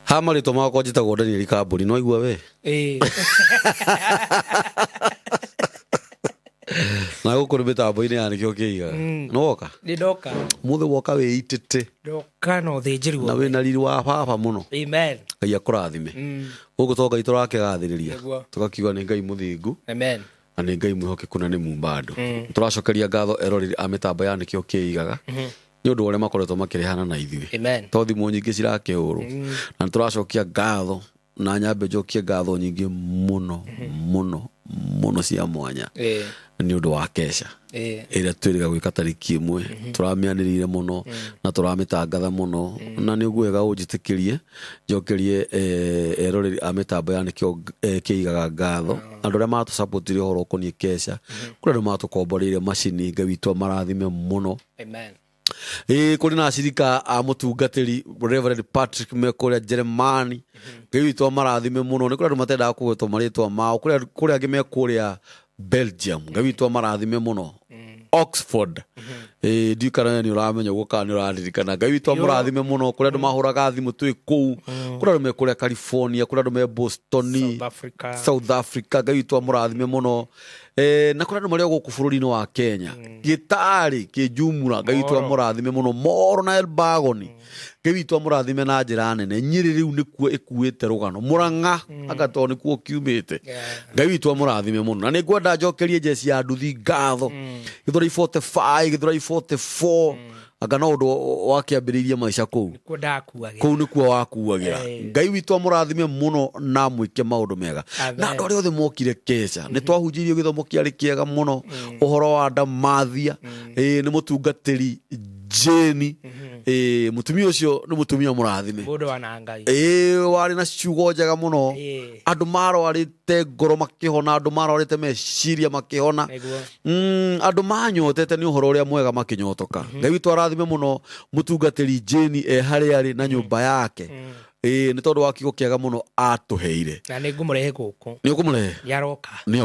Hamari to mako njitagwo Daniel Kamburi no igua we na gukuru mitambo-ini yani kio kiiga no woka ni doka muthe woka we itete doka no thinjiri na we na riri wa baba muno amen Ngai akurathime guku toka iturake gathiriria tugakiuga ni Ngai muthingu amen na ni Ngai mwihokeku na ni mumbado turacokeria ngatho eroreri a mitambo yani kio kiigaga ni undu uria makoretwo makirehana na ithui amen to thimu nyingi cirakehurwo na turacokia ngatho na nyambe njokie ngatho nyingi muno muno cia mwanya ni undu wa kesha ira twiriga gwika tariki imwe turamianirire muno na turamitangatha muno na ni gwega unjitikirie njokerie eroreri a mitambo yani kio kiigaga ngatho andu ria matu supportire horo konie kesha kuri andu matukomborire macini Ngai witu marathime muno amen kuri na cirika a mutungatiri Reverend Patrick Mekuria Jeremani Ngai witu marathime muno ni kuri andu matenda kugwetwo maritwa mao kuri angi mekuria Belgium Ngai witu marathime muno Oxford ndikana ni uramenya guka ni uraririkana Ngai witu murathime muno kuri andu mahuraga thimu twi kuu kuri andu mekuria California kuri andu me Boston South Africa Ngai witu murathime muno na kuri andu maria guku bururi-ini wa Kenya Gitari Kijumura Ngai witu murathime muno Moro na Elbagoni Ngai witu murathime na njira nene Nyeri riu nikuo ikuite rugano Murang'a agato nikuo kiumite Ngai witu murathime muno na ni ngwenda njokerie jesi ya nduthi ngatho Githurai 45 Githurai 44 anga no undu wakiambiriria maica kuu kuu nikuo wakuagira Ngai witu murathime muno na mwike maundu mega na andu aria othe mokire kesha ni twahunjirio githomo kiari kiega muno uhoro wa ndamathia ni mutungatiri Jeni mutumia ucio ni mutumia murathime mundu wana Ngai wari na ciugo njega muno andu marwarite ngoro makihona andu marwarite meciria makihona andu manyotete ni uhoro uria mwega makinyotoka Ngai witu arathime muno mutungatiri Jeni hari ari na nyumba yake ni tondu wa kiugo kiega muno atuheire na ni ngumurehe guku ni ukumurehe yaroka ni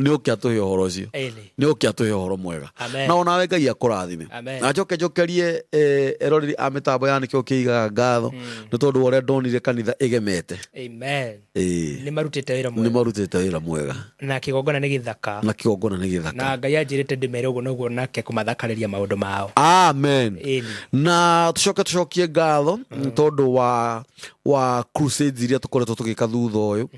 oke atuhe uhoro ucio ni oke atuhe uhoro mwega na ona we Ngai akurathime na njokerie eroreri a mitambo yani kio kiigaga ngatho ni tondu uria ndonire kanitha igemete amen ni marutite wira mwega na kigongona ni githaka na Ngai anjirite ndimere uguo noguo nake kumathakariria maundu mao amen na tucokie ngatho tondu wa crusades iria tukoretwo tugika thutha uyu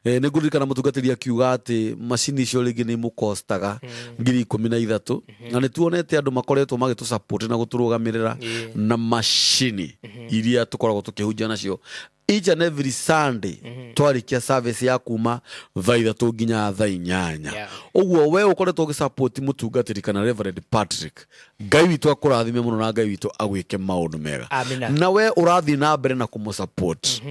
ni nguririkana mutungatiri akiuga ati macini icio ringi ni mukostaga 13,000 na ni tuonete andu makoretwo magitu support na guturugamirira na macini iria tukoragwo tukihunjia nacio each and every Sunday twarikia service ya kuma thaa 3 nginya thaa 8 uguo we ukoretwo ugisupport mutungatiri kana Reverend Patrick Ngai witu akurathime muno na Ngai witu agwike maundu mega na we urathi na mbere na kumusupport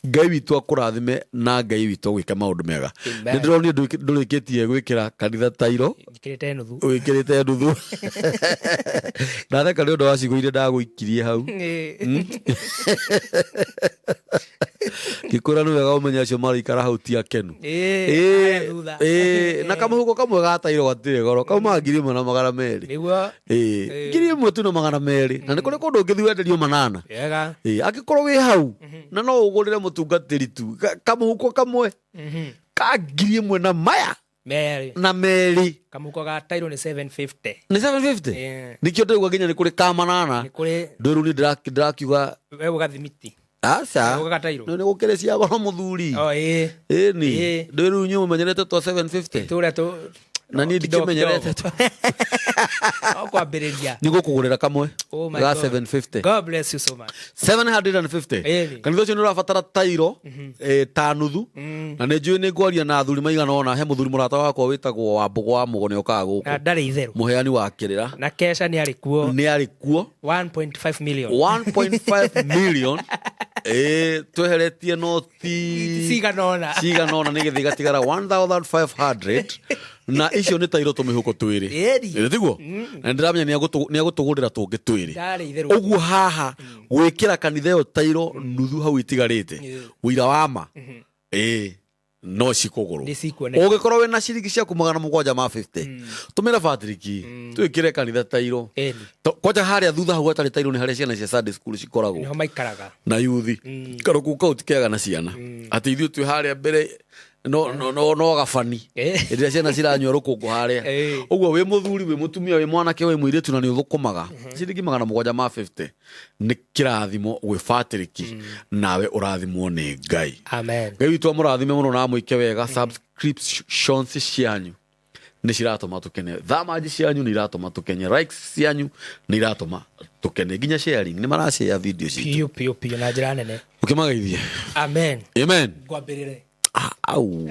Ngai witu akurathime na Ngai witu agwike maundu mega ni ndironi ndurikitie gwikira kanitha tairo wikirite nuthu na theka ni undu wa cigo iria ndaguikirie hau Kikura ni wega umenya acio marikara hau ti akenu na kamuhuko kamwe gatairo gatire goro kauma 1,200 niguo 1,000 tu na 200 na ni kuri kundu ngithiwenderio manana agikorwo wi hau na no ugurire mutungatiri tu kamuhuko kamwe ka 1,000 na maya na meri kamuhuko ga tairo ni 750 nikio ndirigwa nginya ni kuri ka manana ndiru ni ndirakiuga we ugathimiti asa ni gukirecia goro muthuri ni ndiru nyu menyerete to 750 turia tu na ni ndikimenyerete kwambiriria ni gukugurira kamwe ga 750 God bless you so much 750 kanitha ucio ni urabatara tairo ta nuthu na ni njui ni ngwaria na athuri maigana ona he muthuri murata wakwa witagwo wa mbugo wa mugo ni okaga guku na ndari itheru muheani wa kirira na kesha ni ari kuo 1.5 million 1.5 million tweheretie no ti ciganona ni githi gatigara 1,500 na icio ni tairo tumihuko twiri tiguo na ndiramenya ni agutugurira tungi twiri uguo haha gwikira kanitha yo tairo nuthu hau itigarite wira wa ma no cikũgũrũ Nĩcikuoneka. ũngĩkorwo wĩna ciringi ciaku 750 tũmĩra Patrick twĩkĩre kanitha tairo Ĩni. kwaja harĩa thutha hau hatarĩ tairo nĩ harĩa ciana cia Sunday school cikoragwo Nĩho maikaraga. na yuthi karũ kũu kau tikega na ciana atĩ ithuĩ twĩ harĩa mbere no gabani rĩrĩa ciana ciranyua rũkũngũ harĩa ũguo wĩ mũthuri wĩ mũtumia wĩ mwanake wĩ mũirĩtu na nĩ ũthũkũmaga ciringi 750 nĩ kĩrathimo gwĩ Patrick nawe ũrathimwo nĩ Ngai. Amen. Ngai witũ amũrathime mũno na amũike wega. Subscriptions cianyu nĩ ciratũma tũkene, thamaji cianyu nĩ iratũma tũkene, likes cianyu nĩ iratũma tũkene, nginya sharing nĩ marashare video ciitũ Piu na njĩra nene. ũkĩmageithie. Amen. Amen. Ngwambĩrĩre. Au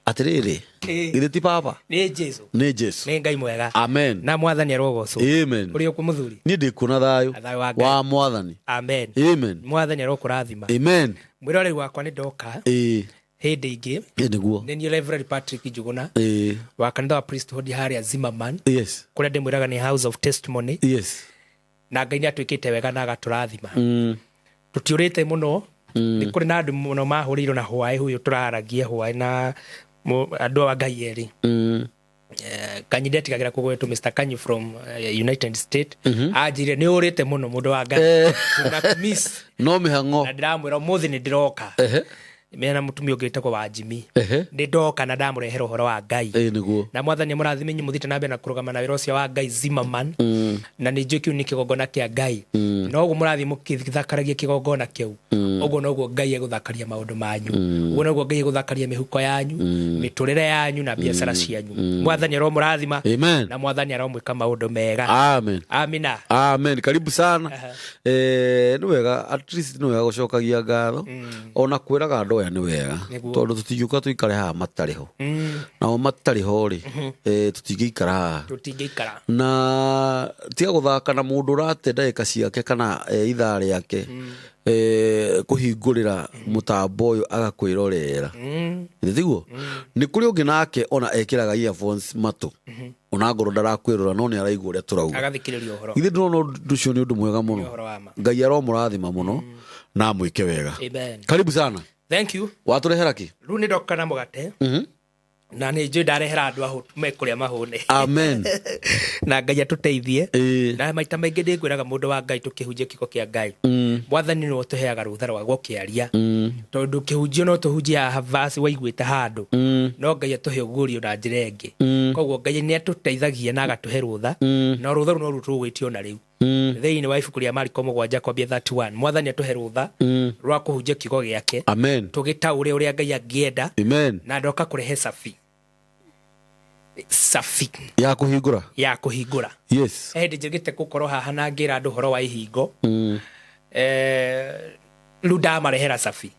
atiriri githĩ ti papa Nĩ Jesu. nĩ Jesu. Nĩ Ngai mwega. Amen. Na Mwathani arogocwo. Amen. Ũrĩ ũkũ mũthuri? Niĩ ndĩkuona thayũ Thayũ wa Ngai. wa Mwathani. Amen. Amen. Mwathani arokũrathima. Amen. Mwĩroreri wakwa nĩ ndoka hĩndĩ ingĩ. Nĩguo. Nĩ niĩ Reverend Patrick Njuguna Ĩĩ. wa kanitha wa Priesthood harĩa Zimmerman, Yes. kũrĩa ndĩmwĩraga nĩ House of Testimony, Yes. na Ngai nĩ atwĩkĩte wega na agatũrathima. Tũtiũrĩte mũno, nĩ kũrĩ na andũ mũno mahũrĩirwo na hwaĩ huyu tũraragia hwaĩ na andũ a Ngai erĩ. Kanyi ndetigagĩra kũgwetwo Mr. Kanyi from United States anjire nĩ ũrĩte mũno mũndũ wa Ngai tunakumiss No mĩhang'o. na ndĩramwĩra ũmũthĩ nĩ ndĩroka mena mũtumia ũngĩ wĩtagwo wa Jimmy ndĩ ndoka na ndamũrehera ũhoro wa Ngai Nĩguo. na Mwathani mũrathime nyuĩ mũthite na mbere na kũrũgama na wĩra ũcio wa Ngai Zimmerman na nĩ njũĩ kĩu nĩ kĩgongona kĩa Ngai na ũguo mũrathiĩ mũgĩthakaragia kĩgongona kĩu ũguo noguo Ngai egũthakaria maũndũ manyu ũguo noguo Ngai egũthakaria mĩhuko yanyu mĩtũrĩre yanyu na biacara cianyu. Mwathani aromũrathima na Mwathani aromwĩka maũndũ mega. Amen. Amina. Amen. Karibu sana. Nĩ wega at least nĩ wega gũcokagia ngatho ona kwĩraga andũ aya nĩ wega tondũ tũtingĩũka tũikare haha matarĩ ho nao matarĩ ho rĩ tũtingĩikara haha na tiga gũthaka na mũndũ ũrate ndagĩka ciake kana ithaa rĩake kũhingũrĩra mũtambo ũyũ agakwĩrorera tiguo nĩ kũrĩ ũngĩ nake ona ekĩraga earphones matũ ona ngoro ndarakwĩrora no nĩ araigua ũrĩa tũrauga agathikĩrĩria ũhoro ithe ndĩrona ũndũ ũcio nĩ ũndũ mwega mũno. Ngai aromũrathima mũno na amwĩke wega. Karibu sana. Thank you. Watũrehera kĩ? Rĩu nĩ ndoka na mũgate na nĩ njũĩ ndarehera andũ ahũ mekũrĩa mahũne. Amen. Na Ngai atũteithie na maita maingĩ ndĩngwĩraga mũndũ wa Ngai tũkĩhunjia kiugo kĩa Ngai Mwathani nĩwe ũtũheaga rũtha rwa gũkĩaria tondũ kĩhunjio no tũhunjia vasi waiguĩte handũ no Ngai atũhe ũguũrio na njĩra ĩngĩ koguo Ngai nĩ atũteithagia na agatũhe rũtha na rũtha rũu no rũu tũgwĩtio na rĩu thĩinĩ wa ibuku rĩa Mariko 7:31 Mwathani atũhe rũtha rwa kũhunjia kiugo gĩake tũgĩtaũre ũrĩa Ngai angĩenda na ndoka kũrehe safi ya kũhingũra yes hĩndĩ njĩrĩgĩte gũkorwo haha na ngĩra andũ ũhoro wa ihingo rĩu ndamarehera safi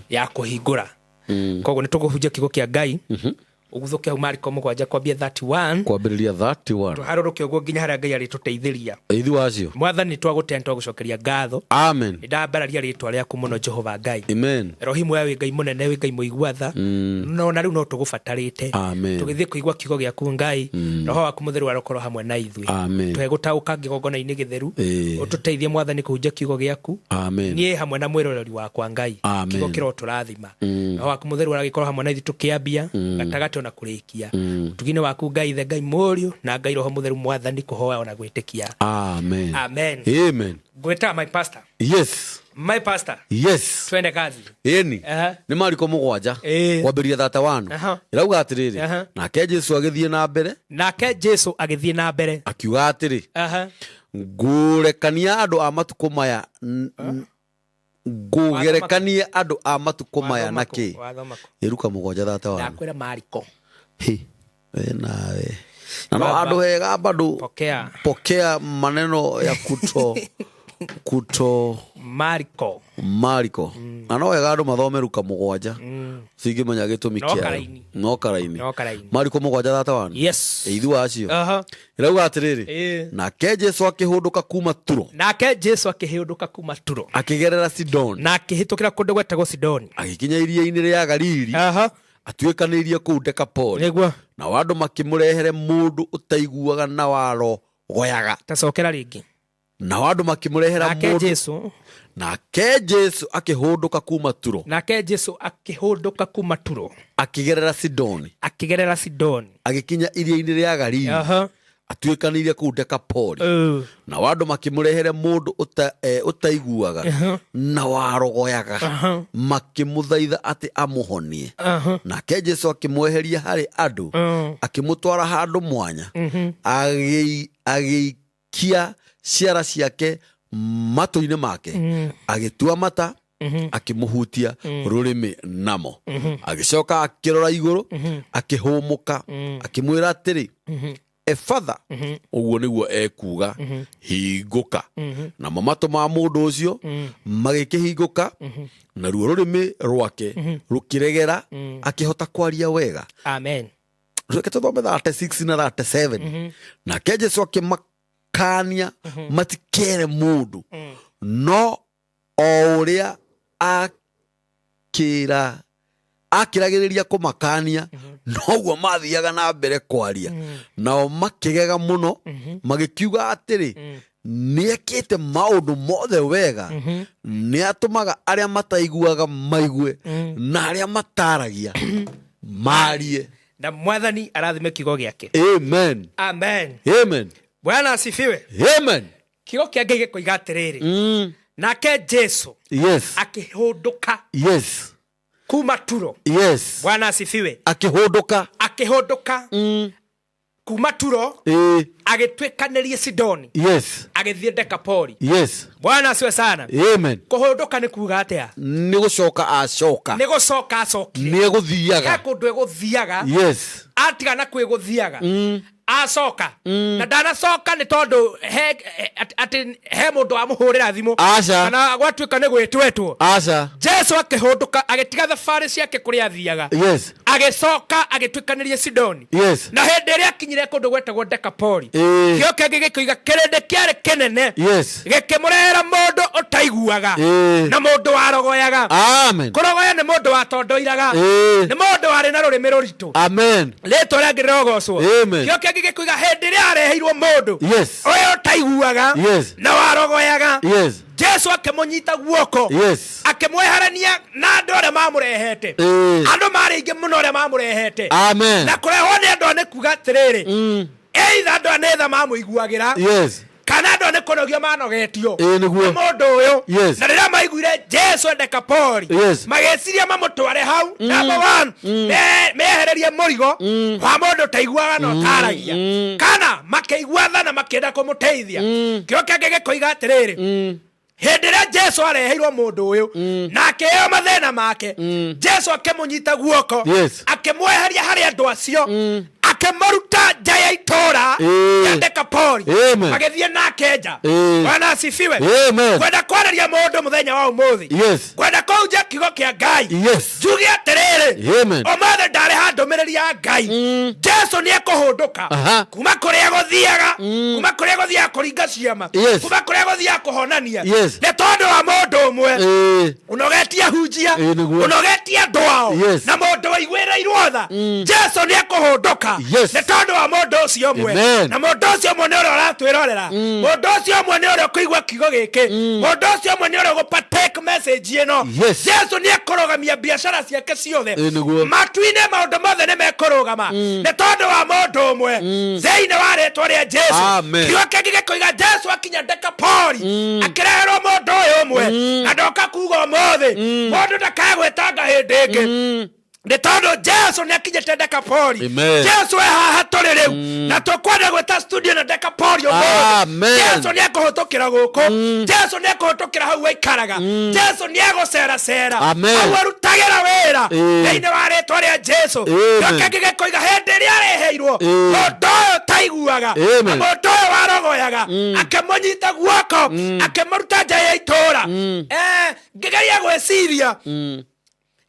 ya kũhingũra koguo nĩ tũkũhunjia kiugo kĩa Ngai ũguthũke hau Mariko 7:31 kwambĩrĩria 31 tũharũrũke ũguo nginya harĩa Ngai arĩtũteithĩria eithi wacio. Mwathani twagũtena twagũcokeria ngatho. Amen. Ndambararia rĩtwa rĩaku mũno Jehova Ngai. Amen. Erohimu ya wĩ Ngai mũnene wĩ Ngai mũigua tha no na rĩu no tũgũbatarĩte tũgĩthiĩ kũigua kiugo gĩaku Ngai roho waku mũtheru arokorwo hamwe na ithuĩ twegũtaũka kĩgongona-inĩ gĩtheru ũtũteithie Mwathani kũhunjia kiugo gĩaku niĩ hamwe na mwĩroreri wakwa Ngai kiugo kĩrotũrathima roho waku mũtheru aragĩkorwo hamwe na ithuĩ tũkĩambia gatagatĩ ona kũrĩkia tuginĩ waku Ngai ithe Ngai mũriũ na Ngai roho mũtheru Mwathani kũhoya ona gwĩtĩkia. Amen. Amen. Amen. Gwĩta my pastor. Yes. My pastor. Yes. Twende kazi. Eni. Nĩ Mariko 7 kwambĩrĩria 31 irauga atĩrĩrĩ nake Jesu agĩthiĩ na mbere akiuga atĩrĩ ngũrekania andũ a matukũ maya ngũgerekanie andũ a matukũ maya na kĩ Iruka 7:31 ndakwĩra Mariko nawe na no andũ hega bado pokea maneno ya kuto Mariko na no wega andũ mathome Iruka 7 cingĩmenya gĩtũmi kĩa no karaini Mariko 7:31 yes eithi wacio irauga atĩrĩrĩ nake Jesu akĩhũndũka kuma Turo akĩgerera Sidoni na akĩhĩtũkĩra kũndũ gwetagwo Sidoni agĩkinya iria-inĩ rĩa Galili atuĩkanĩirie kũu Dekapoli na andũ makĩmũrehere mũndũ ũtaiguaga na warogoyaga tacokera rĩngĩ na wandu makimurehera nake Jesu nake Jesu akihunduka kuma Turo nake Jesu akihunduka kuma Turo akigerera Sidoni agikinya iria-ini ria Galili atuikanirie kuu Dekapoli na wandu makimurehere mundu utaiguaga na warogoyaga makimuthaitha ati amuhonie nake Jesu akimweheria hari andu akimutwara handu mwanya agiikia ciara ciake matu-ini make agitua mata akimuhutia rurimi namo agicoka akirora iguru akihumuka akimwira atiri Efatha uguo niguo ekuga hinguka na mamato ma mundu ucio magikihinguka na ruo rurimi rwake rukiregera akihota kwaria wega. Amen. Reke tuthome 36 na 37 na Jesu akimakania matikere mundu no o uria akiragiriria kumakania noguo mathiaga na mbere kwaria nao makigega muno magikiuga atiri niekite maundu mothe wega niatumaga aria mataiguaga maigue na aria mataragia marie. Na Mwathani arathime kigo giake. Amen. Amen. Amen. Bwana asifiwe. Amen. Kigo kia Ngai gikoiga atiriri nake Jesu akihunduka kuma Turo. Bwana asifiwe. Akihunduka kuma Turo agitwikanirie Sidoni agithie Dekapoli. Bwana asiwe sana. Amen. Kuhunduka ni kuga atia? Ni gucoka acoka. Ni gucoka acokire. Ni eguthiaga. Kundu eguthiaga. Atiga na kwiguthiaga. Acoka na ndanacoka ni tondu he mundu amuhurira thimu kana gwatuika ni gwitwetwo. Jesu akihunduka agitiga thabari ciake kuria athiaga agicoka agitwikanirie Sidoni na hindi iria akinyire kundu gwetagwo Dekapoli kio kingi gikuiga kirindi kiari kinene gikimurehera mundu utaiguaga na mundu warogoyaga. Kurogoya ni mundu watondoiraga ni mundu wari na rurimi ruritu. Ritwa ria ngirogocwo kio kingi gikuiga hindi iria areheirwo mundu uyu utaiguaga na warogoyaga. Jesu akimunyita guoko akimweherania na andu aria mamurehete andu maringi muno aria mamurehete na kurehwo ni andu ane kuga atiriri either andu anetha mamuiguagira kana andu ane kunogio manogetio na mundu uyu na riria maiguire Jesu Dekapoli mageciria mamutware hau. Number 1 mehererie murigo wa mundu taiguaga no taragia kana makeigua tha na makienda kumuteithia. Kio kingi gikoiga atiriri hindi iria Jesu areheirwo mundu uyu na akiheo mathina make Jesu akimunyita guoko akimweheria hari andu acio akimaruta nja ya itura ya Dekapoli agithie nake nja. Bwana asifiwe. Kwenda kwareria mundu muthenya wa umuthi kwenda kuja kigo kia Ngai njuge atiriri umuthi ndari handumiriri ya Ngai Jesu ni ekuhunduka kuma kuria guthiaga kuma kuria guthiaga kuringa ciama kuma kuria guthiaga kuhonania ni tondu wa mundu umwe unogetia hunjia unogetia ndwao na mundu waiguirairwo tha Jesu ni ekuhunduka ni tondu wa mundu ucio umwe na mundu ucio umwe ni uria uratwirorera mundu ucio umwe ni uria kuigua kigo giki mundu ucio umwe ni uria gupatake message ino Jesu ni ekurugamia biashara ciake ciothe matuine maundu mothe ni mekurugama ni tondu wa mundu umwe thiini wa ritwa ria Jesu. Kigo kingi gikuiga Jesu akinya Dekapoli akireherwo mundu uyu umwe na ndoka kuga umuthi mundu ndakagwetanga hindi ingi ni tondu Jesu ni akinyite Dekapoli. Jesu e haha turi riu na tukwenda gwita studio na Dekapoli umuthi. Jesu ni ekuhutukira guku Jesu ni ekuhutukira hau waikaraga Jesu ni eguceracera hau arutagira wira thiini wa ritwa ria Jesu. Kingi gikuiga hindi iria areheirwo mundu uyu taiguaga na mundu uyu warogoyaga akimunyita guoko akimuruta nja ya itura ngigeria gwiciria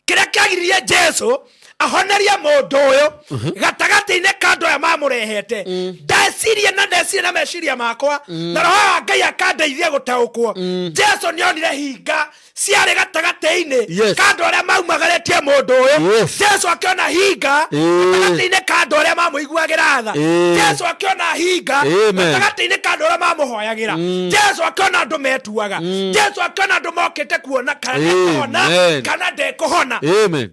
kiria kiagiririe Jesu ahoneria mundu uyu gatagati-ini ka andu aya mamurehete ndecirie na meciria makwa na roho wa Ngai akandeithia gutaukwo Jesu nionire hinga ciarĩ gatagati-ini ka andu aria maumagaritie mundu uyu Jesu akiona hinga gatagati-ini ka andu aria mamuiguagira tha Jesu akiona hinga gatagati-ini ka andu aria mamuhoyagira Jesu akiona andu metuaga Jesu akiona andu mokite kuona kana ndekuhona. Amen.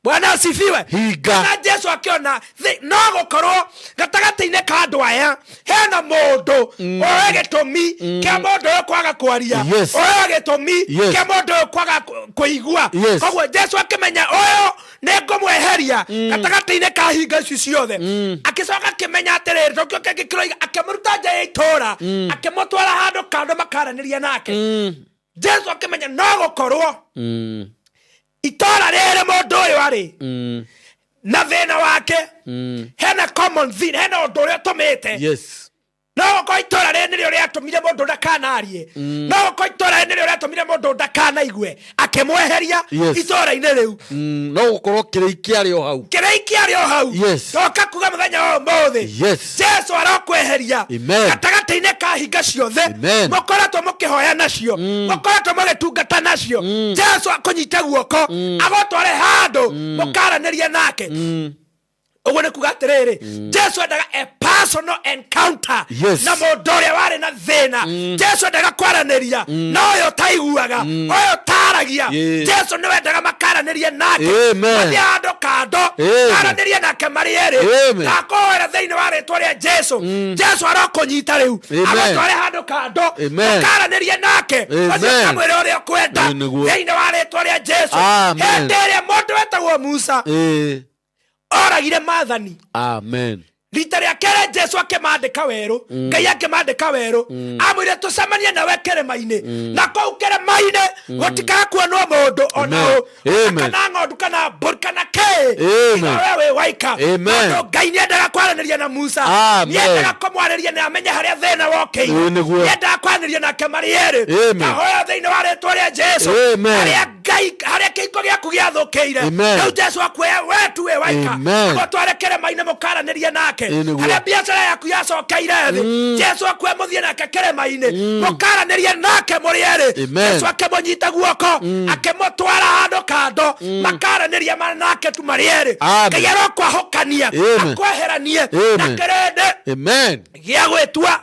Bwana asifiwe. Na Jesu akiona no gukorwo gatagati-ini ka andu aya hena mundu oe gitumi kia mundu uyu kwaga kwaria oe gitumi kia mundu uyu kwaga kuigua koguo Jesu akimenya uyu ningumweheria gatagati-ini ka hinga ici ciothe akicoka akimenya atiriri tokio kingi kiroiga akimuruta nja ya itura akimutwara handu kando makaraniria nake Jesu akimenya no gukorwo itora rere mundu uyu ari na thina wake hena common thing hena undu uria tumite no ko itora rere nirio riatumire mundu ndakanarie no ko itora rere nirio riatumire mundu ndakanaigue akimweheria itora-ini riu no gukorwo kiriki ari o hau toka kuga muthenya wa umuthi Jesu arokweheria gatagati-ini ka hinga ciothe mukoretwo mukihoya nacio mukoretwo mugitungata nacio Jesu akunyite guoko agotware handu mukaranirie nake uguo ni kuga atiriri Jesu endaga a personal encounter na mundu uria wari na thina Jesu endaga kwaraniria no uyu taiguaga uyu taragia Jesu ni wendaga makaranirie nake mathie handu kando karanirie nake mari eri ndakwira thiini wa ritwa ria Jesu arokunyita riu agotware handu kando makaranirie nake mathie kamwire uria kwenda thiini wa ritwa ria Jesu hindi iria mundu wetagwo Musa oragire maathani. Amen. Rita ria kere Jesu akimandika weru Ngai akimandika weru amwire tucemanie nawe kirima-ini na kou kirima-ini gutikaga kuonwo mundu onao kana ng'ondu kana mbũri kana kĩ tiga we waika tondu Ngai niendaga kwaraniria na Musa niendaga kumwarĩria na amenye haria thĩna wokĩire niendaga kwaraniria nake marĩ erĩ ndahoya thĩinĩ wa rĩtwa rĩa Jesu haria Ngai haria kĩhiko gĩaku gĩathũkĩire rĩu Jesu akuoya we tu we waika agũtware kĩrĩma-inĩ mũkaranirie nake haria biacara yaku yacokeire thĩ Jesu akuoya mũthiĩ nake kĩrĩma-inĩ mũkaranirie nake mũrĩ erĩ Jesu akĩmũnyita guoko akĩmũtwara handũ kando makaraniria nake tu marĩ erĩ Ngai arokwahũkania akweheranie na kĩrĩndĩ gĩa gwĩtua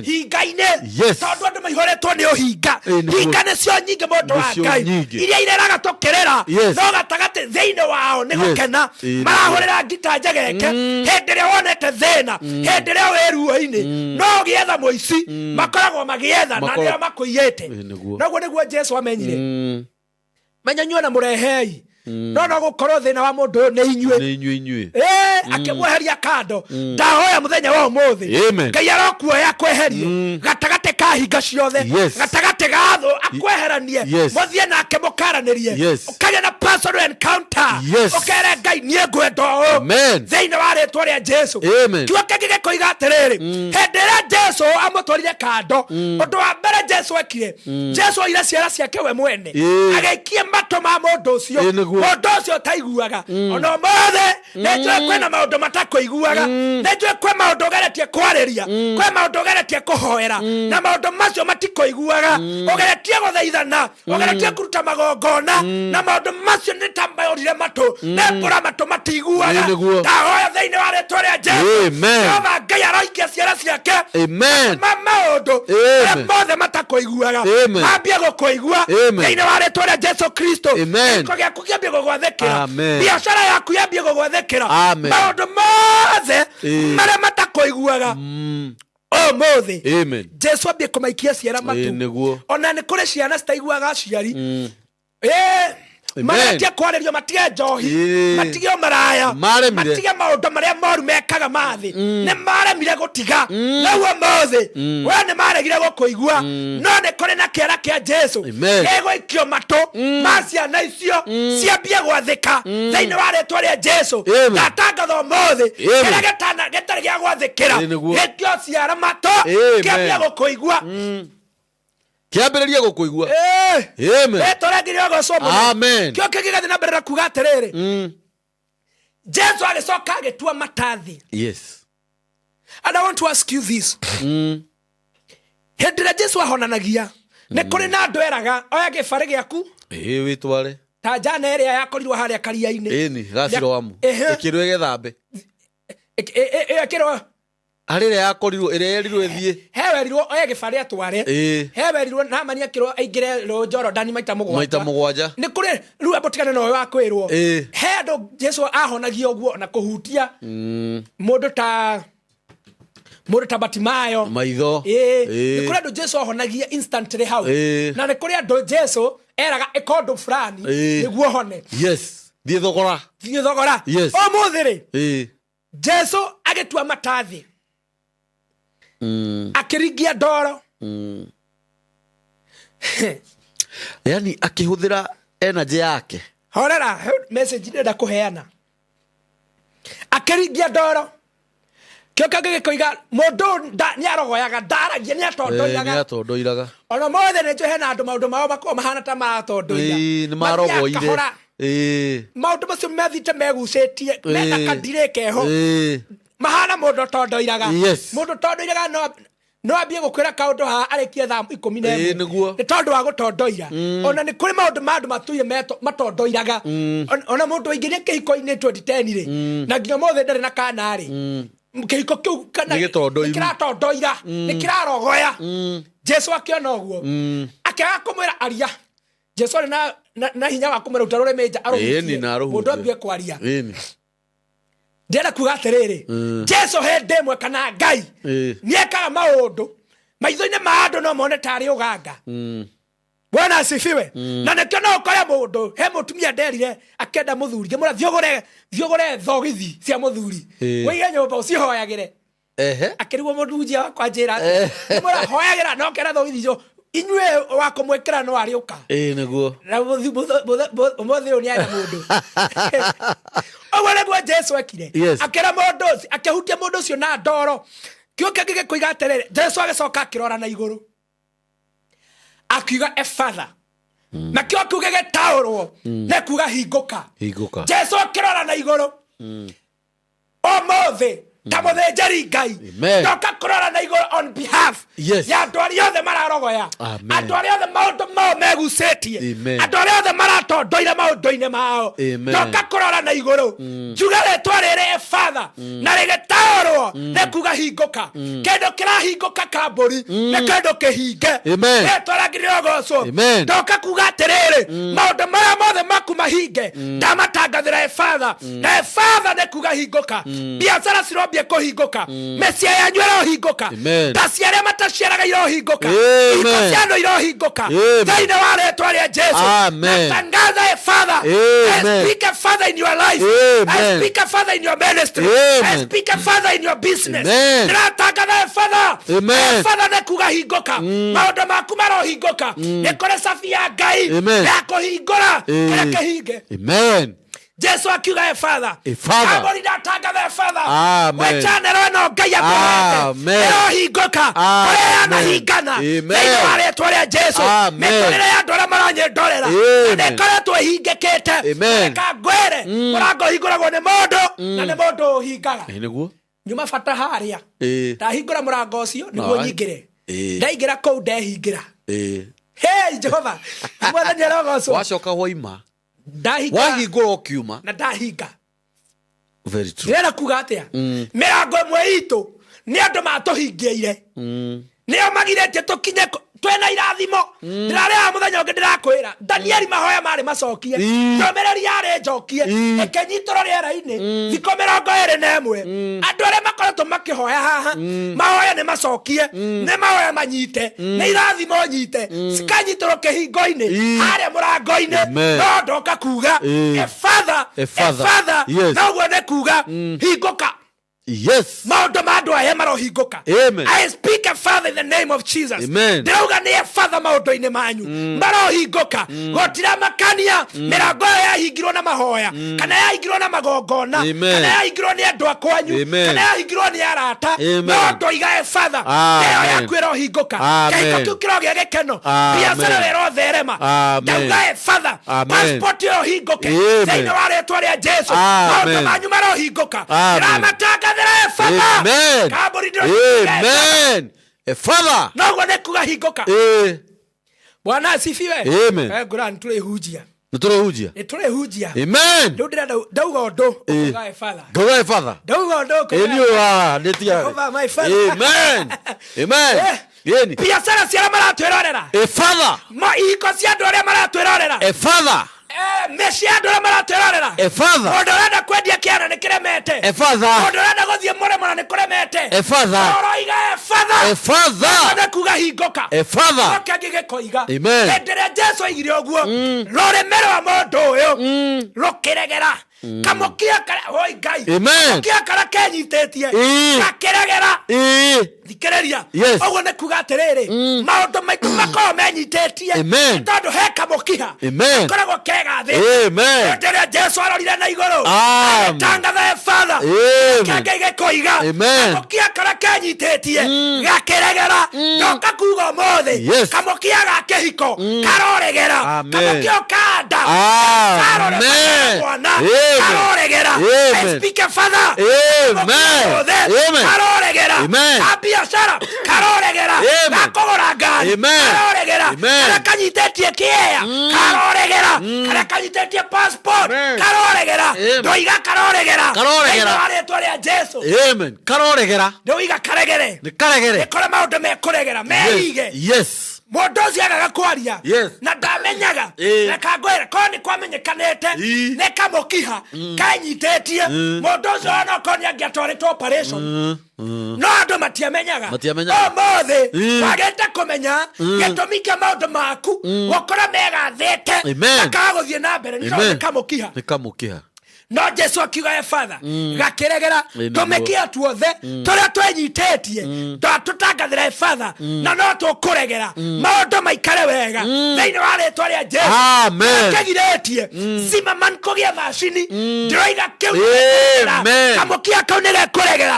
hinga-inĩ tondũ andũ maihũrĩtwo nĩ ũhinga hinga nĩcio nyingĩ mũndũ wa Ngai iria ireraga tũkĩrĩra no gatagatĩ thĩinĩ wao nĩ gũkena marahũrĩra ngita njegeke hĩndĩ ĩrĩa wonete thĩna hĩndĩ ĩrĩa wĩ ruo-inĩ no gĩetha mũici makoragwo magĩetha na nĩo makũiyĩte noguo nĩguo Jesu amenyire menya nyuĩ na mũrehei no gũkorwo thĩna wa mũndũ ũyũ nĩ inyuĩ akĩmweheria kando ndahoya mũthenya wa ũmũthĩ Ngai arokuoya akweherie gatagatĩ ka hinga ciothe gatagatĩ ga thũ akweheranie mũthiĩ nake mũkaranĩrie ũkagĩa na personal encounter ũkere Ngai niĩ ngwenda ũũ thĩinĩ wa rĩtwa rĩa Jesu kiugo kĩngĩ gĩkoiga atĩrĩrĩ hĩndĩ ĩrĩa Jesu amũtwarire kando ũndũ wa mbere Jesu ekire Jesu oire ciara ciake we mwene agĩikia matũ ma mũndũ ũcio mũndũ ũcio taiguaga ona ũmũthĩ nĩnjũĩ kwĩna maũndũ matakũiguaga nĩnjũĩ kwĩ maũndũ ũgeretie kwarĩria kwĩ maũndũ ũgeretie kũhoera na maũndũ macio matikũiguaga ũgeretie gũthaithana ũgeretie kũruta magongona na maũndũ macio nĩ ta maũrire matũ nĩmbũra matũ matiguaga ndahoya thĩinĩ wa rĩtwa rĩa Jesu Jehova Ngai aroikia ciara ciake maũndũ marĩa mothe matakũiguaga mambie gũkũigua thĩinĩ wa rĩtwa rĩa Jesu Kristo gĩko gĩaku kĩambie gũgwathĩkĩra biacara yaku yambie gũgwathĩkĩra maũndũ mothe marĩa matakũiguaga ũmũthĩ Jesu ambie kũmaikia ciara matu ona nĩ kũrĩ ciana citaiguaga aciari maretia kwarĩrio matige njohi matige maraya matige maũndũ marĩa moru mekaga mathĩ nĩ maremire gũtiga rĩu ũmũthĩ we nĩ maregire gũkũigua no nĩ kũrĩ na kĩara kĩa Jesu gĩgũikio matũ ma ciana icio ciambie gwathĩka thĩinĩ wa rĩtwa rĩa Jesu ndatangatha ũmũthĩ kĩrĩa gĩtarĩ gĩa gwathĩkĩra gĩkio ciara matũ kĩambie gũkũigua kiambĩrĩria Jesu agicoka agitua matathi. Yes. And I want to ask you this. Hĩndĩ ĩrĩa Jesu ahonanagia nĩ kũrĩ na andũ eraga oya gĩbarĩ gĩaku wĩtware ta njana ĩrĩa yakorirwo harĩa karia-inĩ ni gaciroamu ĩkĩrwo ĩgethambe ĩkĩrwo harĩ ĩrĩa yakorirwo ĩrĩa yerirwo ĩthiĩ he werirwo oya gĩbarĩ atware he werirwo Naamani akĩrwo aingĩre Jorodani maita mũgwanja nĩ kũrĩ rĩu ambũtigane na ũyũ wa kwĩrwo he andũ Jesu ahonagia ũguo na kũhutia mũndũ ta Batimayo maitho nĩ kũrĩ andũ Jesu ahonagia instantly hau na nĩ kũrĩ andũ Jesu eraga ĩkondũ fulani nĩguo hone. Yes. Thiĩ thogora ũmũthĩ rĩ Jesu agĩtua matathi akĩringia ndoro yani akĩhũthĩra energy yake. Horera message ndĩrenda kũheana. Akĩringia ndoro kĩoka gĩkĩkoiga mũndũ nĩarogoyaga ndaragia nĩatondoiraga ona mothe nĩ njũhe na andũ maũndũ mao makorwo mahana ta maratondoira nĩ marogoire maũndũ macio methite megucĩtie mena kandirĩ keho mahana mũndũ tondoiraga mũndũ tondoiraga no ambie gũkwĩra kaũndũ haha arĩkie thaa 11 nĩ tondũ wa gũtondoira ona nĩ kũrĩ maũndũ ma andũ matuire matondoiraga ona mũndũ aingĩria kĩhiko-inĩ 2010 rĩ na nginya mothe ndarĩ na kana rĩ kĩhiko kĩu kana nĩkĩratondoira nĩkĩrarogoya. Jesu akĩona ũguo akĩaga kũmwĩra aria. Jesu arĩ na hinya wa kũmwĩra ruta rũrĩmĩ nja mũndũ ambie kwaria. Ndĩrenda kuga atĩrĩrĩ Jesu hĩndĩ ĩmwe kana Ngai nĩekaga maũndũ maitho-inĩ ma andũ no mone tarĩ ũganga. Bwana asifiwe. Na nĩkĩo no ũkore mũndũ he mũtumia nderire akenda mũthuri ngĩmwĩra thiũgũre thogithi cia mũthuri wĩige nyũmba ũcihoyagĩre akĩrigwo mũndunjia wakwa njĩra ngĩmwĩra hoyagĩra no kera thogithi icio inyuĩ wa kũmwĩkĩra no arĩũka nĩguo na ũmũthĩ ũyũ nĩarĩa mũndũ ũguo nĩguo Jesu ekire akĩra mũndũ ũcio akĩhutia mũndũ ũcio na ndoro kĩoka gĩgĩkoiga atĩrĩrĩ Jesu agĩcoka akĩrora na igũrũ akiuga Efatha na kĩo kiuge gĩtaũrwo nĩ kuga hingũka. Jesu akĩrora na igũrũ ũmũthĩ ta mũthĩnjĩri Ngai ndoka kũrora na igũrũ on behalf ya andũ arĩa othe mararogoya andũ arĩa othe maũndũ mao megucĩtie andũ arĩa othe maratondoira maũndũ-inĩ mao ndoka kũrora na igũrũ njuga rĩtwa rĩrĩ Efatha na rĩgĩtaũrwo nĩ kuga hingũka. Kĩndũ kĩrahingũka kambũri nĩ kĩndũ kĩhinge rĩtwa rĩangĩ rĩrogocwo. Ndoka kuga atĩrĩrĩ maũndũ marĩa mothe maku mahinge ndamatangathĩra Efatha na Efatha nĩ kuga hingũka. Biacara cirambia kũhingũka mĩciĩ yanyu ĩrohingũka taci arĩa mataciaraga irohingũka iko ciano irohingũka thĩinĩ wa rĩtwa rĩa Jesu. Natangaza Efatha. I speak a Father in your life. I speak a Father in your ministry. I speak a Father in your business. Natangaza Efatha. Efatha nĩ kuga hingũka maũndũ maku marohingũka nĩ kũrĩ cabi ya Ngai ya kũhingũra kĩrĩa kĩhinge. Jesu akiuga Efatha kabori ndatangatha Efatha wechanero ĩno Ngai akũhete ĩrohingũka kũrĩa yanahingana thĩinĩ wa rĩtwa rĩa Jesu. Mĩtũrĩre ya andũ arĩa maranyendorera nĩkoretwo ĩhingĩkĩte reka ngwĩre mũrango ũhingũragwo nĩ mũndũ na nĩ mũndũ ũhingaga. Nyuma bata harĩa ndahingũra mũrango ũcio nĩguo nyingĩre ndaingĩra kũu ndehingĩra. Hey Jehova mwathani arogocwo wacoka waima wahingũra ũkiuma na ndahinga. Very true. Ndĩrenda kuga atĩa mĩrango ĩmwe itũ nĩ andũ matũhingĩire nĩo magirĩtie tũkinye twena irathimo. Ndĩrarĩaga mũthenya ũngĩ ndĩrakwĩra Danieli mahoya marĩ macokie ndũmĩrĩri yarĩ njokie ĩkĩnyitũrwo rĩera-inĩ thikũ 21 andũ arĩa makoretwo makĩhoya haha mahoya nĩ macokie nĩ mahoya manyite nĩ irathimo nyite cikanyitũrwo kĩhingo-inĩ harĩa mũrango-inĩ no ndoka kuga Efatha noguo nĩ kuga hingũka. Yes. Maundu ma andu aya marohinguka. Amen. I speak a Father in the name of Jesus. Amen. Ndirauga ni Father maundu-ini manyu marohinguka. Gotira makania mirango yahingirwo na mahoya kana yahingirwo na magongona kana yahingirwo ni andu akwanyu kana yahingirwo ni arata. No ndoiga Father ĩyo yaku ĩrohinguka. Kĩhiko kĩu kĩrogĩa gĩkeno. Biacara ĩrotherema. Ndauga Father passport ĩrohinguke thĩinĩ wa rĩĩtwa rĩa Jesu. Maũndũ manyu marohinguka. Ndĩramatangathĩra Father. Amen. Amen. Father. Noguo nĩ kuga hinguka. Bwana asifiwe. Amen. Ngũrani tũrĩhunjia. Nĩtũrĩhunjia. Amen. Rĩu ndĩrenda ndauga ũndũ ũkugae Father. Ngaugae Father. Ndauga ũndũ ũkugae. Nĩtiga. My Father. Amen. Amen. Yeni. Biacara cia arĩa maratwĩrorera. Father. Ihiko cia andũ arĩa maratwĩrorera. Father. Mĩciĩ andũ arĩa maratwĩrorera. Father. Mũndũ ũrenda kwendia kĩana nĩ kĩremete. Father. Mũndũ ũrenda gũthiĩ mũrĩmo nĩ kũremete. Father. Ũroiga Father. Father. Nĩ kuga hinguka. Father. Oke ngĩgĩkoiga. Amen. Hĩndĩ ĩrĩa Jesu oigire ũguo rũrĩmĩ rwa mũndũ ũyũ rũkĩregera. Kamukia kara hoi Ngai. Kamukia kara kenyitĩtie. Gakĩregera. Thikĩrĩria. Ũguo nĩ kuga atĩrĩrĩ maũndũ maitũ makorwo menyitĩtie nĩ tondũ he kamukiha gakoragwo kegathĩ. Hĩndĩ ĩrĩa Jesu arorire na igũrũ agĩtangatha Father kĩanga gĩkoiga kamukia kara kenyitĩtie gakĩregera ndoka kuga ũmũthĩ kamukia ga kĩhiko karoregera kamukia kanda karoregera. I speak a Father. Karoregera biacara karoregera gakogora ngari karoregera kana kanyitĩtie kĩea karoregera kana kanyitĩtie passport karoregera ndoiga karoregera rĩtwa rĩa Jesu. Amen. Karoregera ndoiga karegere nĩkore maũndũ mekũregera meige. Yes. Mũndũ ũcio agaga kwaria na ndamenyaga reka ngwĩre korwo nĩ kwamenyekanĩte nĩ kamũkiha kanyitĩtie mũndũ ũcio ona okorwo nĩ angĩatwarĩtwo operation no andũ matiamenyaga. Ũmũthĩ wagĩte kũmenya gĩtũmi kĩa maũndũ maku gũkorwo megathĩte makaga gũthiĩ na mbere nĩ kamũkiha. No Jesu akiuga Father gakĩregera tũmĩkia tuothe tũrĩa twenyitĩtie tũtangathĩra Father na no tũkũregera maũndũ maikare wega thĩinĩ wa rĩĩtwa rĩa Jesu. Kĩgirĩtie Zimmerman kũgĩa macini ndĩroiga kĩu kamũkia kau nĩ gekũregera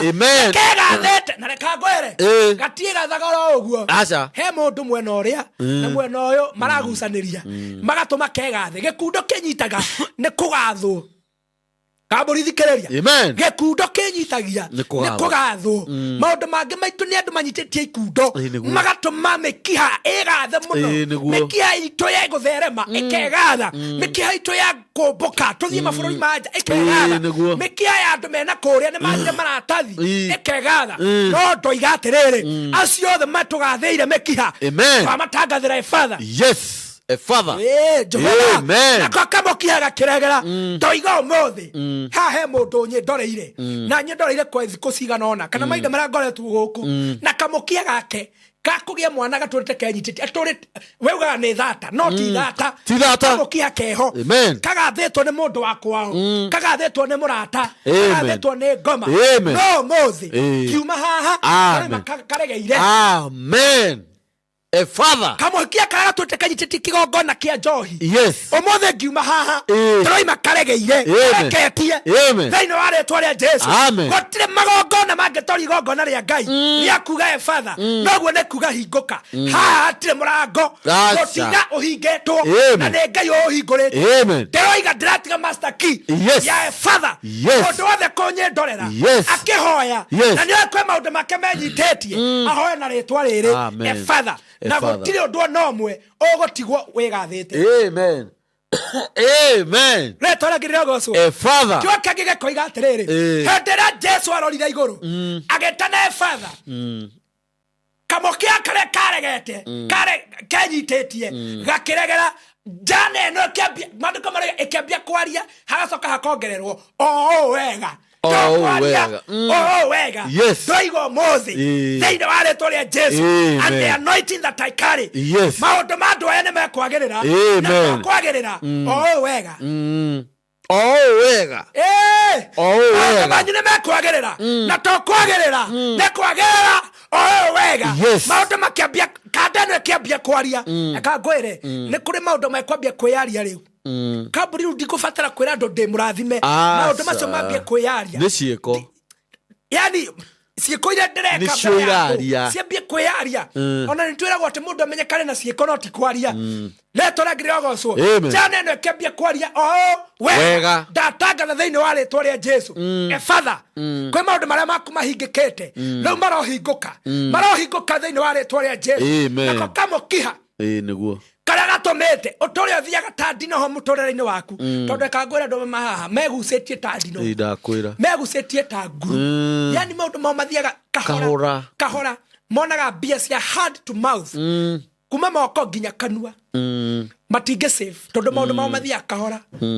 kegathĩte na reka ngwĩre gatirĩ gathagara ũguo. He mũndũ mwena ũrĩa na mwena ũyũ maragucanĩria magatũma kegathĩ gĩkundo kĩnyitaga nĩ kũgathwo. Kaburi thikĩrĩria gĩkundo kĩnyitagia nĩ kũgathwo. Maũndũ mangĩ maitũ nĩ andũ manyitĩtie ikundo magatũma mĩkiha ĩgathe mũno. Mĩkiha itũ ya gũtherema ĩkegatha. Mĩkiha itũ ya kũmbũka tũthiĩ mabũrũri ma nja ĩkegatha. Mĩkiha ya andũ mena kũrĩa nĩ manjire maratathi ĩkegatha. No ndoiga atĩrĩrĩ acio othe matũgathĩire mĩkiha twamatangathĩra Father. Yes. Father. Amen. Na kamukia gakĩregera ndoiga ũmũthĩ haha he mũndũ nyendoreire na nyendoreire kwa thikũ cigana ona kana mahinda marĩa ngoretwo gũkũ na kamukia gake gakũgĩa mwana gatũrĩte kenyitĩtie atũrĩte weugaga nĩ thata no ti thata. Kamukia keho kagathĩtwo nĩ mũndũ wa kwao kagathĩtwo nĩ mũrata kagathĩtwo nĩ ngoma no ũmũthĩ kiuma haha karegeire. Amen. Father. Kamukia kara tũtekanyitĩtie kĩgongona kĩa njohi. Ũmũthĩ ngiuma haha tũroima karegeire ketie thĩinĩ wa rĩĩtwa rĩa Jesu. Gũtirĩ magongona mangĩtoria igongona rĩa Ngai nĩ akuga Father noguo nĩ kuga hinguka. Haha hatirĩ mũrango gũtinda ũhingĩtwo na nĩ Ngai ũhingũrĩte. Ndĩroiga ndĩratiga master key ya Father mũndũ wothe kũnyendorera akĩhoya na nĩ kwĩ maũndũ make menyitĩtie ahoya na rĩĩtwa rĩrĩ Father na gũtirĩ ũndũ ona ũmwe ũgũtigwo wĩgathĩte. Amen. Amen. Rĩĩtwa rĩngĩ rĩrogocwo. Father. Kĩoka gĩgĩkoiga atĩrĩrĩ hĩndĩ ĩrĩa Jesu arorire igũrũ agĩtana Father kamukia karĩa karegete kenyitĩtie gakĩregera njana ĩno maandĩko marĩa ĩkĩambia kwaria hagacoka hakongererwo wega. Wega. Ndoiga ũmũthĩ thĩinĩ wa rĩĩtwa rĩa Jesu and the anointing that I carry. Maũndũ ma andũ aya nĩ mekwagĩrĩra na kwagĩrĩra wega. wega wega manyu nä mekwagä na to kwagä nä kwagä wega maå makä ambia kanda ä no ä kä ambia kwaria eka ngwä re nä kå rä maå ndå mekwambia kwä yaria rä u kambuni rä u ndikå batara kwä ra andå ndä må rathime maå ndå macio mambie kwä yaria nä ciäko yani ciäko iria ndäreka ciambie kwä yaria ona nä twä ragwo atä må ndå amenyekane na ciäko no ti kwaria retwo rä angä rä ogocwo jana ä no ä kä ambia kwaria wega ndatangatha thä inä wa rä twa rä a jesu ebatha kwä maå ndå marä a maku mahingä kä te rä u marohingå ka thä inä wa rä twa rä a jesu nako kamå kiha nä guo karä a gatå mä te å tå rä a å thiaga ta ndinoho må tå rä re-inä waku tondå ekangwä ra andå mahaha megucä tie ta ndinoho ndakwä megucä tie ta nguru yani maå ndå mao mathiaga kahora monaga mbia cia hand to mouth kuma moko nginya kanua matingä save tondå maå ndå mao mathiaga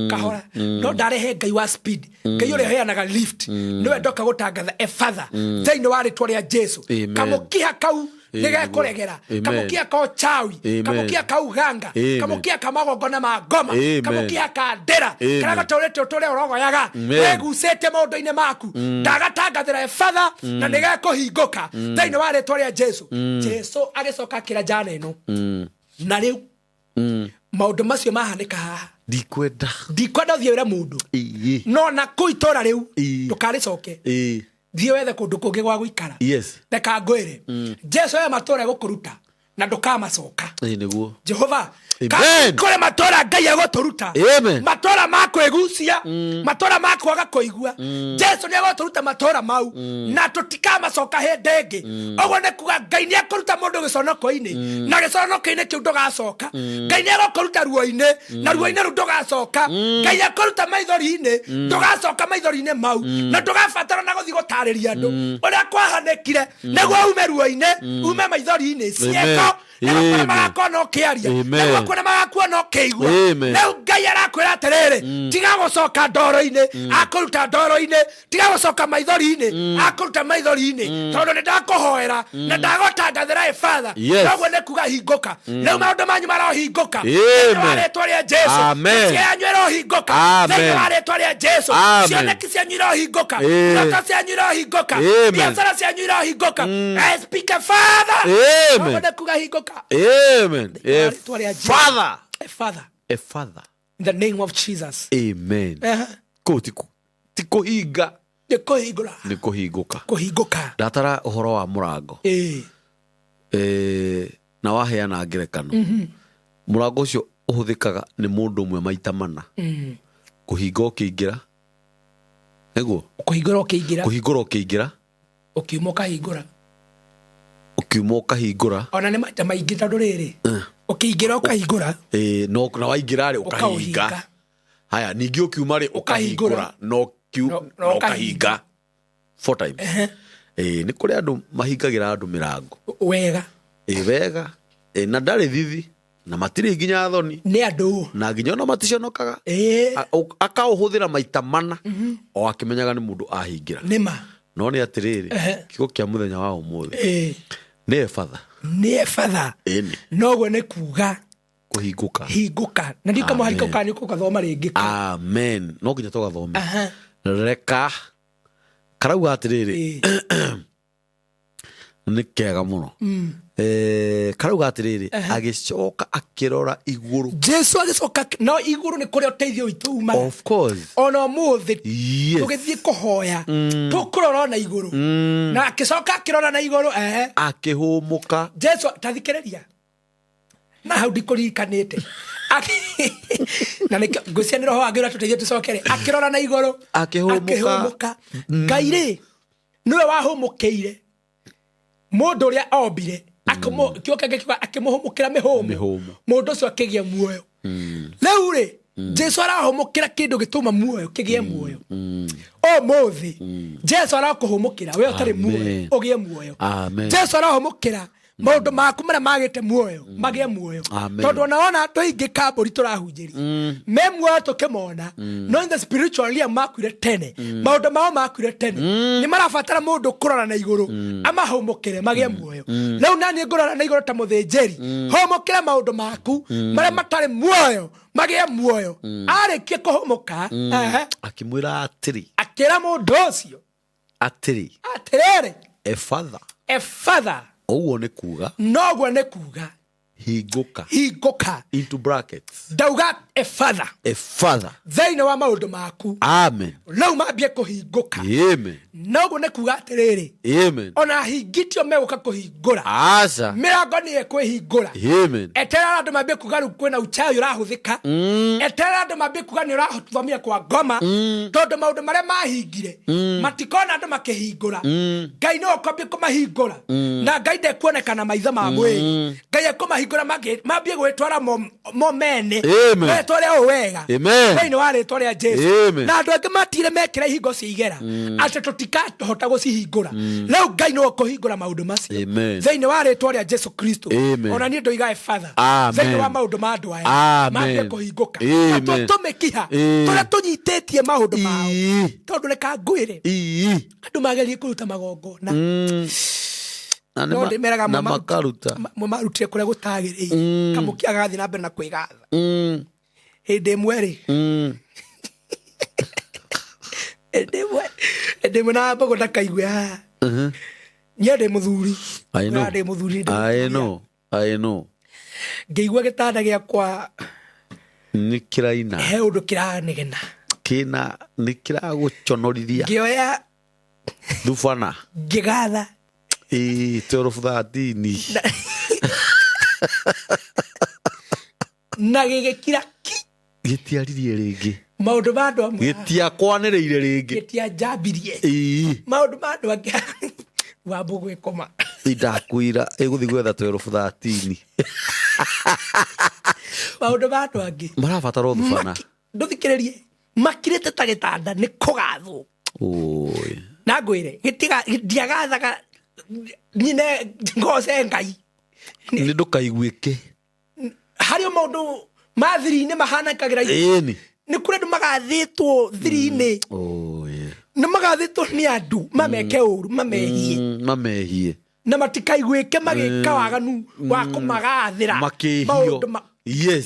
kahora no ndarehe ngai wa speed ngai å rä a heanaga lift nä we ndoka gå tangatha ebatha thä-inä wa rä twa rä a jesu kamå kiha kau nä gekå regera kamå kia kao chawi kamå kia kau ganga kamå kia ka magongona ma ngoma kamå kia ka ndära karä gatå rä te å tå rä a å rogoyaga wegucä te maå ndå-inä maku ndagatangathä ra ebatha na nä gekå hingå ka thä-inä wa rä twa rä a jesu jesu agä coka akä ra njana ä no na rä u maå ndå macio mahanä ka haha ndikwenda å thiä wä ra må ndå no na kå itå ra rä u ndå karä coke thiä wethe kå ndå kå ngä gwa gå ikara reka ngwä re jesu e matå ra gå kå ruta na ndå kamacoka jehova kå rä matå ra ngai egå tå ruta matå ra ma kwä gucia matå ra ma kwaga kå igua jesu nä egå tå ruta matå ra mau na tå tikamacoka hä ndä ngä å guo nä kuga ngai nä ekå ruta må ndå gä conoko-inä na gä conoko-inä kä u ndå gacoka ngai nä egå kå ruta ruo-inä na ruo-inä rå u ndå gacoka ngai ekå ruta maithori-inä ndå gacoka maithori-inä mau na ndå gabatara na gå thiä gå tarä ria andå å rä a kwahanä kire nä guo ume ruo-inä ume maithori-inä ciäko nä magakorwo no kä aria nä kuona magakuona å kä igua rä u ngai arakwä ra atä rä rä tiga gå coka ndoro-inä akå ruta ndoro-inä tiga gå coka maithori-inä akå ruta maithori-inä tondå nä ndakå hoera na ndagå tangathä ra ebatha noguo nä kuga hingå ka rä u maå ndå manyu marohingå ka thä wa rä twa rä a jesu cianyu ä rohingå ka thä wa rä twa rä a jesu cioneki cianyu irohingå ka ndoto cianyu irohingå ka biacara cianyu irohingå ka spika father noguo nä kuga hingå ka amen Father in the name of Jesus amen ti kuhinga nä kå hingå ra nä kuhingåka kũhingũka ndatara å horo wa må rango na waheana ngerekano må rango å cio å hå thä kaga nä må ndå å mwe maita mana kå hinga å kä ingä ra näguo kå hingå ra å kä ingä ra å kiuma å kahingå ra ukiuma ukahingura ona nä maita maingä tondå rä rä å kä ingä ra å kahingå ra no na waingä ra rä å kahinga haya ningä å kiuma rä å kahingura no kahinga 4 times nä kå rä andå mahingagä ra andå mä rango wega wega na ndarä thithi na matirä nginya thoni nä andå na nginya ona maticonokaga akaå hå thä ra maita mana o akä menyaga nä må ndå ahingä ra nä no nä atä rä rä kiugo kä a må thenya wa å må thä nä ebatha noguo nä kuga hingå ka na ndi kamå harikå ka nä kå gathoma rä ngä amen no nginya tå gathome reka karauga atä rä rä nä kega må no karauga atä rä rä agä coka akä rora igå rå jesu agä coka no igå rå nä kå rä a å teithio witå uma ona må thä tå gä thiä kå hoya tå kå rora ona igå rå na akä coka akä rora na igå rå akä hå må ka jesu tathikä rä ria na hau ndikå ririkanä te na ngå cia nä roho angä ra tå teithie tå cokere akä rora na igå rå akä hå må ka ngai rä nä we wahå må kä ire må ndå å rä a ombire kä kä kiuga akä må hå må kä ra mä hå må ndå å cio akä gä a muoyo rä u rä jesu arahå må kä ra kä ndå gä tå ma muoyo kä gä e muoyo o må thä jesu arakå hå må kä ra we å tarä muoyo å gä e muoyo jesu arahå må kä ra maundu maku maria magite muoyo magie muoyo tondu onaona toingi kamburi turahunjiri me muoyo tukimona no in the spiritual realm makwire tene maundu mao makwire tene ni marabatara mundu kurora na iguru amahomokere magie muoyo riu nani ngurora na iguru ta muthinjiri homokere maundu maku maria matari muoyo magie muoyo arikie kuhomoka akimwira atiri akira mundu ucio atiri a father oguo ni kuga noguo ni kuga hinguka into brackets dauga a father thaini wa maundu maku amen riu mambie kuhinguka amen noguo ni kuga atiriri amen ona hingitio meguka kuhingura aca mirango ni ekwihingura amen eterera andu mambie kuga riu kwina uchawi urahuthika eterera andu mambie kuga ni urahothomia kwa ngoma tondu maundu maria mahingire matikona andu makihingura ngai no kwambie kumahingura na ngai ndekuonekana maitho ma mwiri ngai ekumahingura mambie gwitwara mo mene wetware o wega thĩinĩ wa rĩtwa rĩa Jesu na andũ angĩ matire mekĩra ihingo cia igera atĩ tũtikahota gũcihingũra rĩu ngai no kũhingũra maũndũ macio thĩinĩ wa rĩtwa rĩa Jesu Kristo ona niĩ ndoigae father thĩinĩ wa maũndũ ma andũ aya mambie kũhingũka na tũmĩkiha tũrĩa tũnyitĩtie maũndũ mao tondũ reka ngwĩre andũ magerie kũruta magongona no ndimeraga marutire kuria gutagiriire kamukia agathi na mbere na kwigatha hindi imwe ri na mbogo ndakaigua nie ndi muthuri ndi muthuri I know ngeigua gitanda giakwa ni kiraina he undu kiranegena kina ni kiraguconorithia ngioya thubana ngigatha 12 na gigikira gitiaririe ringi maundu ma andu amwe gitiakwaniriire ringi gitianjambirie maundu ma andu angi wambu gwikoma ndakwira iguthi gwetha 12 maundu ma andu angi marabatara thubana nduthikiririe makirite ta gitanda ni kugathwo na ngwire ndiagathaga nine ngose ngai ni ndukaiguike hario maundu mathiri-ini mahanakagira ni kuri andu magathitwo thiri-ini ni magathitwo ni andu mameke uru mamehie na matikaiguike magika waganu wa kumagathira makihio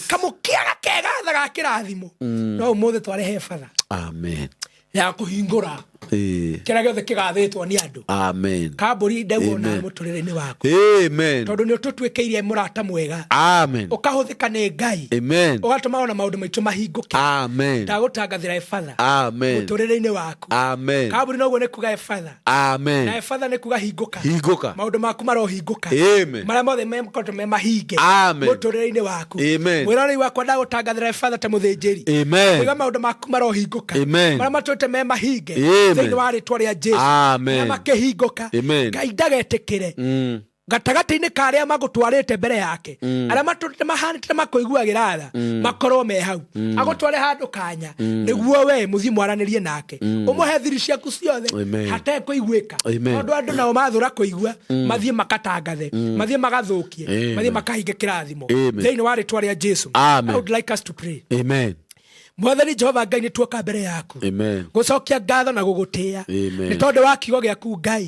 kamukiaga kegathaga kirathimo no umuthi twarehe father amen ya kuhingura kira giothe kigathitwo ni andu amen kamburi ndegwona muturire-ini waku amen tondu ni tutwikeirie murata mwega amen ukahuthika ni ngai amen ugatuma ona maundu maitu mahinguke amen ndagutangathira father amen muturire-ini waku amen kamburi noguo ni kuga father amen na father ni kuga hinguka maundu maku marohinguka amen maria mothe mekoto me mahinge amen muturire-ini waku amen wirori wakwa ndagutangathira father ta muthinjiri amen kuga maundu maku marohinguka amen maria matwite me mahinge thĩinĩ wa rĩtwa rĩa Jesu na makĩhingũka ngai ndagetĩkĩre gatagati-inĩ ka arĩa magũtwarĩte mbere yake arĩa matũrĩte mahanĩte makũiguagĩra tha makorwo me hau agũtware handũ kanya nĩguo we mũthiĩ mwaranĩrie nake ũmũhe thiri ciaku ciothe hatekũiguĩka tondũ andũ nao mathũra kũigua mathiĩ makatangathe mathiĩ magathũkie mathiĩ makahinge kĩrathimo thĩinĩ wa rĩtwa rĩa Jesu. I would like us to pray. Amen. Mwathani Jehova Ngai nĩ tuoka mbere yaku gũcokia ngatho na gũgũtĩĩa nĩ tondũ wa kiugo gĩaku Ngai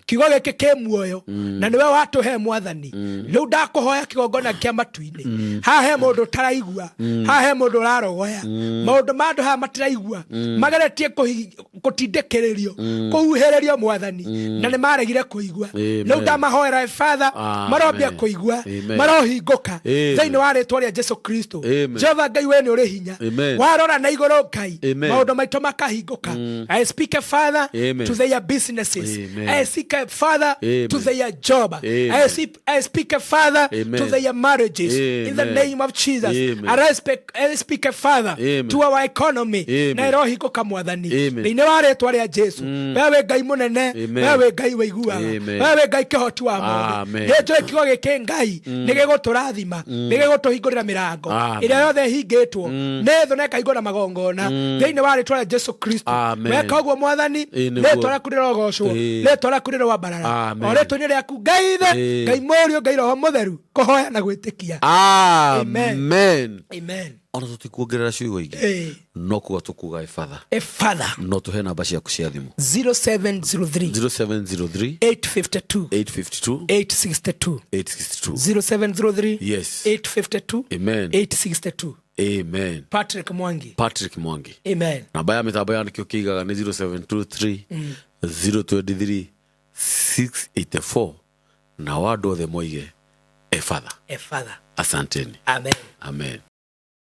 kiugo gĩkĩ kĩ muoyo na nĩwe watũhe Mwathani rĩu ndakũhoya kĩgongona kĩa matu-inĩ haha he mũndũ ũtaraigua haha he mũndũ ũrarogoya maũndũ ma andũ haha matiraigua mageretie gũtindĩkĩrĩrio kũhuhĩrĩrio Mwathani na nĩ maregire kũigua rĩu ndamahoera Father marobia kũigua marohingũka thĩinĩ wa rĩtwa rĩa Jesu Kristo. Jehova Ngai we nĩ ũrĩ hinya warora na igũrũ Ngai maũndũ maitũ makahinguka. I speak a Father to their businesses. I speak a Father to their job. I speak a Father to their marriages in the name of Jesus. I speak a Father to our economy na irohinguka Mwathani thĩinĩ wa rĩtwa rĩa Jesu wewe Ngai mũnene wewe Ngai waiguaga wewe Ngai kĩhoti wa mothe nĩnjũĩ kiugo gĩkĩ Ngai nĩ gĩgũtũrathima nĩ gĩgũtũhingũrĩra mĩrango ĩrĩa yothe ĩhingĩtwo nĩ thũ na ĩkaihingũra magongona thĩinĩ wa rĩtwa rĩa Jesu Kristo weka ũguo Mwathani rĩtwa rĩaku rĩrogocwo rĩtwa rĩaku rĩroambarara o rĩtwa-inĩ rĩaku Ngai ithe Ngai Mũriũ Ngai Roho Mũtheru kũhoya na gwĩtĩkia amen amen ona tutikuongerera ciugo ingĩ no kuga tukuga Father no tuhe namba ciaku cia thimũ 0703 852 862 0703 yes 852 amen 862 amen Patrick Mwangi amen namba ya mitambo yandikio kigaga ni 0723 023 684 na wado the moige Father Father asanteni amen amen